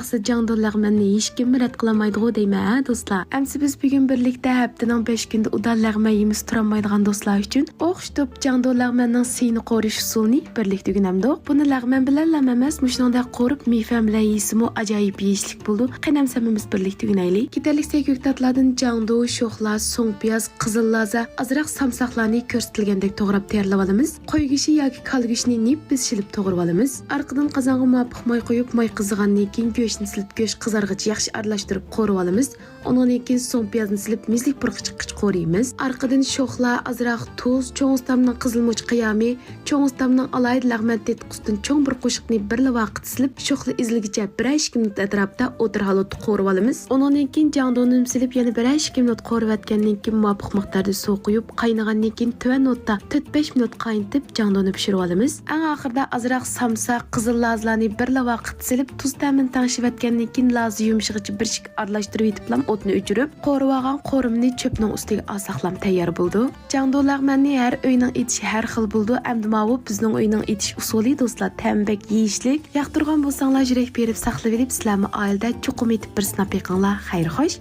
maqsad jangdo lag'manni hech kim rad qilmaydi deyman do'stlar. Amsi biz bugun birlikda haftaning 5 kunda udan lag'man yemiz turolmaydigan do'stlar uchun o'xshitib jangdo lag'manning siyni qo'rish usulini birlikda o'rganamdik. Buni lag'man bilan emas, mushuningda qo'rib mifam bilan yeysimi ajoyib yeyishlik bo'ldi. Qanamsamimiz birlikda o'rganaylik. Ketarliksa ko'ktatlardan jangdo, sho'xlar, so'ng piyoz, qizil laza, azroq samsoqlarni ko'rsatilgandek to'g'rab tayyorlab olamiz. Qo'y go'shti yoki kal go'shtini nip biz shilib to'g'rab olamiz. Arqadan qozonga muvofiq moy qo'yib, moy qizigandan keyin go'shtni silib go'sht qizarg'icha yaxshi aralashtirib qo'rib olamiz. Undan keyin so'ng piyozni silib mizlik purg'ichqich qo'raymiz. Arqadan sho'xlar, azroq tuz, cho'ng ustamning qizilmoch qiyami, cho'ng ustamning alayid lag'man tetqusdan cho'ng bir qo'shiqni birla vaqt silib, sho'xli izligicha 1-2 minut atrofda o'tir holatda qo'rib olamiz. Undan keyin jangdoni silib yana 1-2 minut qo'rib atgandan keyin muvofiq miqdorda suv quyib, qaynagandan keyin tuvan o'tda 4-5 minut qaynatib jangdoni pishirib olamiz. Eng oxirida azroq samsa, qizil lazlarni birla vaqt silib, tuz ta'min tangshib atgandan keyin lazni yumshag'icha bir shik aralashtirib yetiblam o'tni o'chirib, qo'rib olgan qo'rimni cho'pning ustiga asaqlam tayyor bo'ldi. Jangdo lag'manni har uyning etishi har xil bo'ldi. Endi bu bizning uyning etish usuli do'stlar, tambak yeyishlik. Yoqtirgan bo'lsanglar yurak berib saqlab olib, sizlarni oilada cho'qim etib bir sinab yiqinglar. Xayr xo'sh.